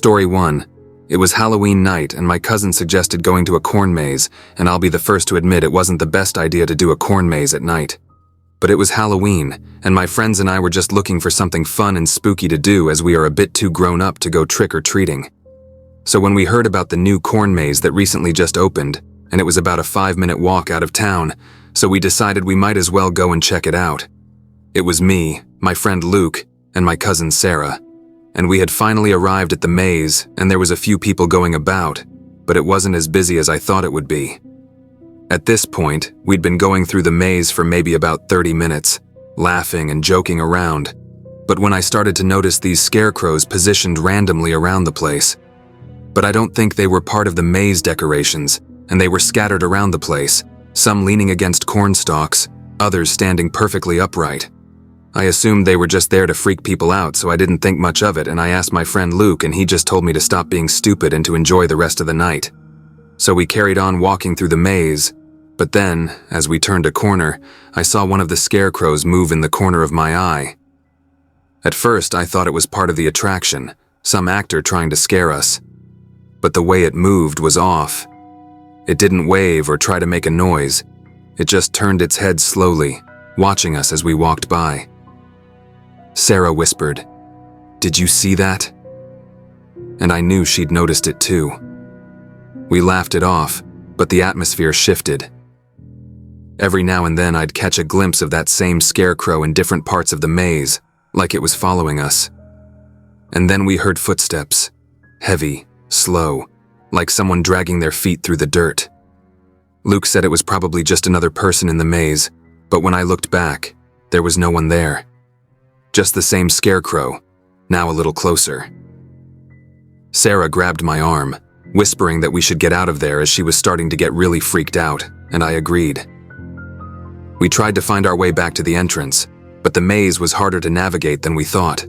Story 1. It was Halloween night and my cousin suggested going to a corn maze, and I'll be the first to admit it wasn't the best idea to do a corn maze at night. But it was Halloween, and my friends and I were just looking for something fun and spooky to do as we are a bit too grown up to go trick-or-treating. So when we heard about the new corn maze that recently just opened, and it was about a 5-minute walk out of town, so we decided we might as well go and check it out. It was me, my friend Luke, and my cousin Sarah. And we had finally arrived at the maze, and there was a few people going about, but it wasn't as busy as I thought it would be. At this point, we'd been going through the maze for maybe about 30 minutes, laughing and joking around. But when I started to notice these scarecrows positioned randomly around the place. But I don't think they were part of the maze decorations, and they were scattered around the place, some leaning against corn stalks, others standing perfectly upright. I assumed they were just there to freak people out, so I didn't think much of it, and I asked my friend Luke, and he just told me to stop being stupid and to enjoy the rest of the night. So we carried on walking through the maze, but then, as we turned a corner, I saw one of the scarecrows move in the corner of my eye. At first, I thought it was part of the attraction, some actor trying to scare us. But the way it moved was off. It didn't wave or try to make a noise. It just turned its head slowly, watching us as we walked by. Sarah whispered, "Did you see that?" And I knew she'd noticed it too. We laughed it off, but the atmosphere shifted. Every now and then I'd catch a glimpse of that same scarecrow in different parts of the maze, like it was following us. And then we heard footsteps, heavy, slow, like someone dragging their feet through the dirt. Luke said it was probably just another person in the maze, but when I looked back, there was no one there. Just the same scarecrow, now a little closer. Sarah grabbed my arm, whispering that we should get out of there as she was starting to get really freaked out, and I agreed. We tried to find our way back to the entrance, but the maze was harder to navigate than we thought.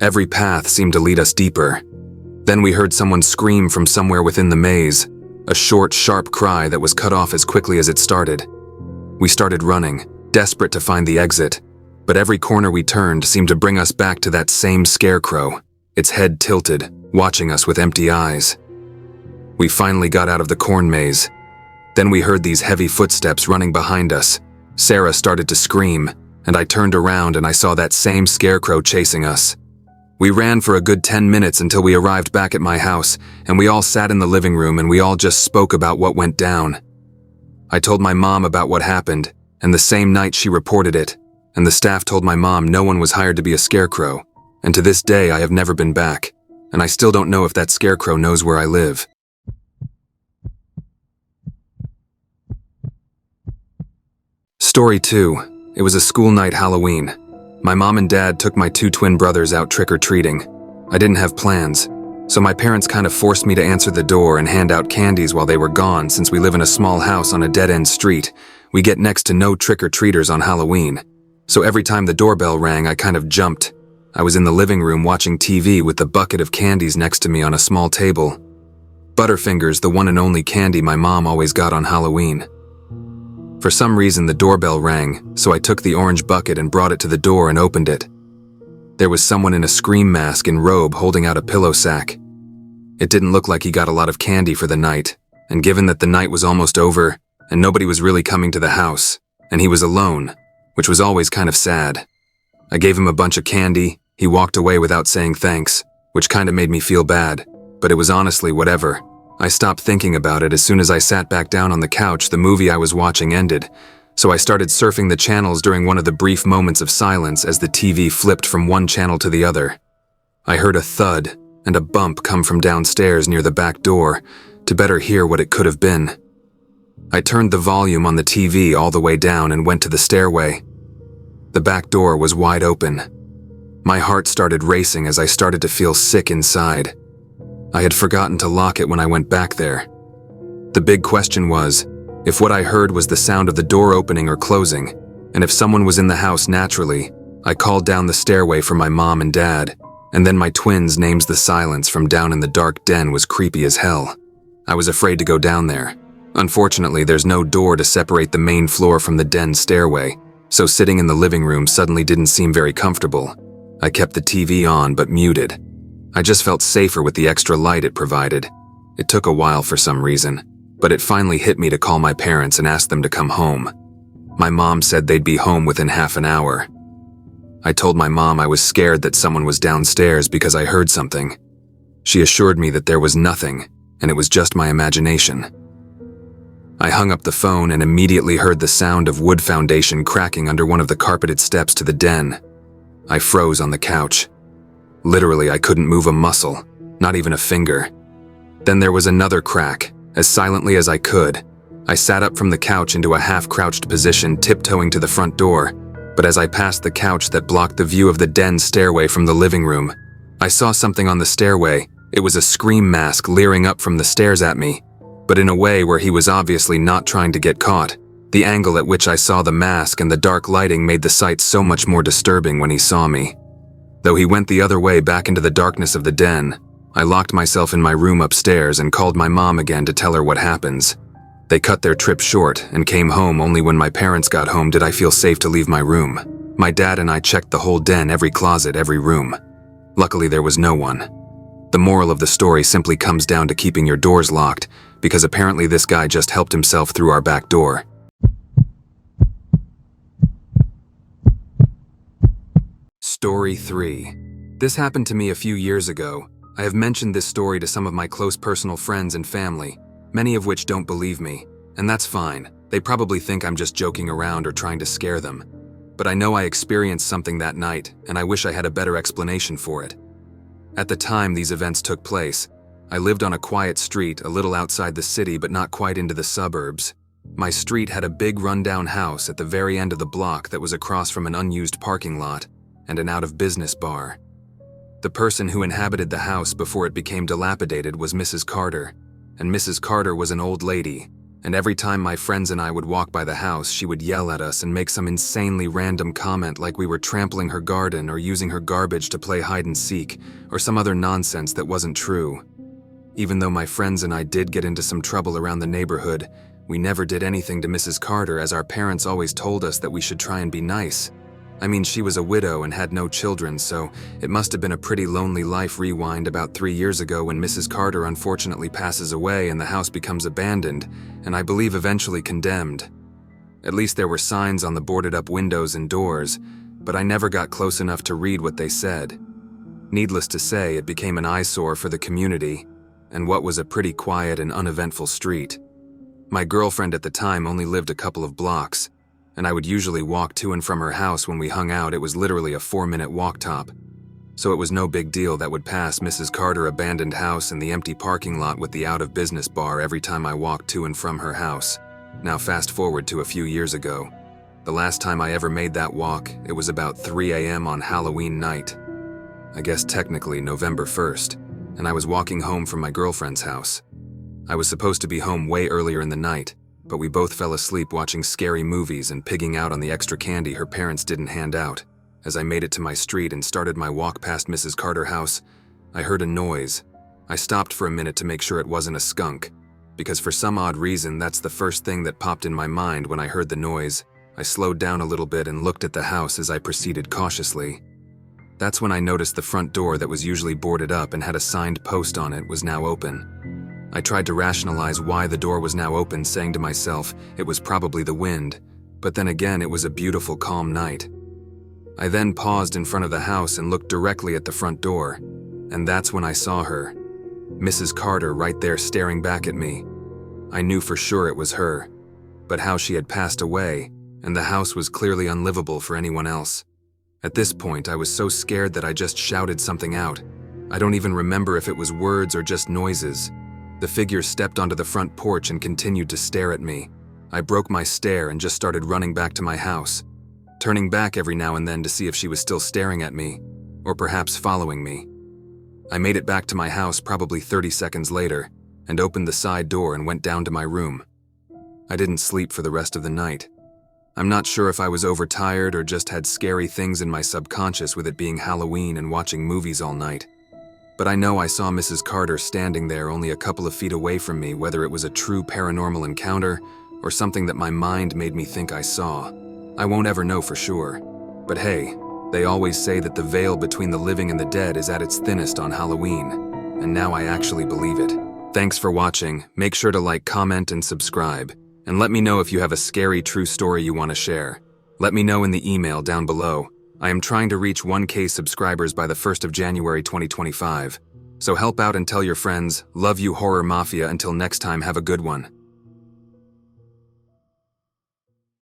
Every path seemed to lead us deeper. Then we heard someone scream from somewhere within the maze, a short, sharp cry that was cut off as quickly as it started. We started running, desperate to find the exit, but every corner we turned seemed to bring us back to that same scarecrow, its head tilted, watching us with empty eyes. We finally got out of the corn maze. Then we heard these heavy footsteps running behind us. Sarah started to scream, and I turned around and I saw that same scarecrow chasing us. We ran for a good 10 minutes until we arrived back at my house, and we all sat in the living room and we all just spoke about what went down. I told my mom about what happened, and the same night she reported it, and the staff told my mom no one was hired to be a scarecrow, and to this day I have never been back, and I still don't know if that scarecrow knows where I live. Story 2. It was a school night Halloween. My mom and dad took my 2 twin brothers out trick-or-treating. I didn't have plans, so my parents kind of forced me to answer the door and hand out candies while they were gone. Since we live in a small house on a dead-end street, we get next to no trick-or-treaters on Halloween. So every time the doorbell rang, I kind of jumped. I was in the living room watching TV with the bucket of candies next to me on a small table. Butterfingers, the one and only candy my mom always got on Halloween. For some reason, the doorbell rang, so I took the orange bucket and brought it to the door and opened it. There was someone in a scream mask and robe holding out a pillow sack. It didn't look like he got a lot of candy for the night, and given that the night was almost over and nobody was really coming to the house, and he was alone, which was always kind of sad. I gave him a bunch of candy. He walked away without saying thanks, which kind of made me feel bad, but it was honestly whatever. I stopped thinking about it as soon as I sat back down on the couch. The movie I was watching ended, so I started surfing the channels during one of the brief moments of silence as the TV flipped from one channel to the other. I heard a thud and a bump come from downstairs near the back door to better hear what it could have been. I turned the volume on the TV all the way down and went to the stairway. The back door was wide open. My heart started racing as I started to feel sick inside. I had forgotten to lock it when I went back there. The big question was, if what I heard was the sound of the door opening or closing, and if someone was in the house naturally, I called down the stairway for my mom and dad, and then my twins' names. The silence from down in the dark den was creepy as hell. I was afraid to go down there. Unfortunately, there's no door to separate the main floor from the den stairway, so sitting in the living room suddenly didn't seem very comfortable. I kept the TV on but muted. I just felt safer with the extra light it provided. It took a while for some reason, but it finally hit me to call my parents and ask them to come home. My mom said they'd be home within half an hour. I told my mom I was scared that someone was downstairs because I heard something. She assured me that there was nothing, and it was just my imagination. I hung up the phone and immediately heard the sound of wood foundation cracking under one of the carpeted steps to the den. I froze on the couch. Literally, I couldn't move a muscle, not even a finger. Then there was another crack. As silently as I could, I sat up from the couch into a half-crouched position, tiptoeing to the front door. But as I passed the couch that blocked the view of the den stairway from the living room, I saw something on the stairway. It was a scream mask leering up from the stairs at me, but in a way where he was obviously not trying to get caught. The angle at which I saw the mask and the dark lighting made the sight so much more disturbing when he saw me. Though he went the other way back into the darkness of the den, I locked myself in my room upstairs and called my mom again to tell her what happens. They cut their trip short and came home only when my parents got home did I feel safe to leave my room. My dad and I checked the whole den, every closet, every room. Luckily, there was no one. The moral of the story simply comes down to keeping your doors locked, because apparently this guy just helped himself through our back door. Story 3. This happened to me a few years ago. I have mentioned this story to some of my close personal friends and family, many of which don't believe me, and that's fine. They probably think I'm just joking around or trying to scare them. But I know I experienced something that night, and I wish I had a better explanation for it. At the time these events took place, I lived on a quiet street a little outside the city but not quite into the suburbs. My street had a big rundown house at the very end of the block that was across from an unused parking lot and an out-of-business bar. The person who inhabited the house before it became dilapidated was Mrs. Carter, and Mrs. Carter was an old lady, and every time my friends and I would walk by the house, she would yell at us and make some insanely random comment like we were trampling her garden or using her garbage to play hide and seek, or some other nonsense that wasn't true. Even though my friends and I did get into some trouble around the neighborhood, we never did anything to Mrs. Carter, as our parents always told us that we should try and be nice. I mean, she was a widow and had no children, so it must have been a pretty lonely life. Rewind about 3 years ago when Mrs. Carter unfortunately passes away and the house becomes abandoned, and I believe eventually condemned. At least there were signs on the boarded-up windows and doors, but I never got close enough to read what they said. Needless to say, it became an eyesore for the community, and what was a pretty quiet and uneventful street. My girlfriend at the time only lived a couple of blocks, and I would usually walk to and from her house when we hung out. It was literally a 4-minute walk top. So it was no big deal that would pass Mrs. Carter's abandoned house and the empty parking lot with the out-of-business bar every time I walked to and from her house. Now fast forward to a few years ago. The last time I ever made that walk, it was about 3 a.m. on Halloween night. I guess technically November 1st, and I was walking home from my girlfriend's house. I was supposed to be home way earlier in the night, but we both fell asleep watching scary movies and pigging out on the extra candy her parents didn't hand out. As I made it to my street and started my walk past Mrs. Carter's house, I heard a noise. I stopped for a minute to make sure it wasn't a skunk, because for some odd reason that's the first thing that popped in my mind when I heard the noise. I slowed down a little bit and looked at the house as I proceeded cautiously. That's when I noticed the front door that was usually boarded up and had a signed post on it was now open. I tried to rationalize why the door was now open, saying to myself it was probably the wind, but then again it was a beautiful, calm night. I then paused in front of the house and looked directly at the front door, and that's when I saw her, Mrs. Carter, right there staring back at me. I knew for sure it was her, but how she had passed away, and the house was clearly unlivable for anyone else. At this point, I was so scared that I just shouted something out. I don't even remember if it was words or just noises. The figure stepped onto the front porch and continued to stare at me. I broke my stare and just started running back to my house, turning back every now and then to see if she was still staring at me, or perhaps following me. I made it back to my house probably 30 seconds later, and opened the side door and went down to my room. I didn't sleep for the rest of the night. I'm not sure if I was overtired or just had scary things in my subconscious with it being Halloween and watching movies all night. But I know I saw Mrs. Carter standing there only a couple of feet away from me, whether it was a true paranormal encounter or something that my mind made me think I saw. I won't ever know for sure. But hey, They always say that the veil between the living and the dead is at its thinnest on Halloween, and now I actually believe it. Thanks for watching. Make sure to like, comment, and subscribe. And let me know if you have a scary true story you want to share. Let me know in the email down below. I am trying to reach 1K subscribers by the 1st of January 2025. So help out and tell your friends. Love you, Horror Mafia. Until next time, have a good one.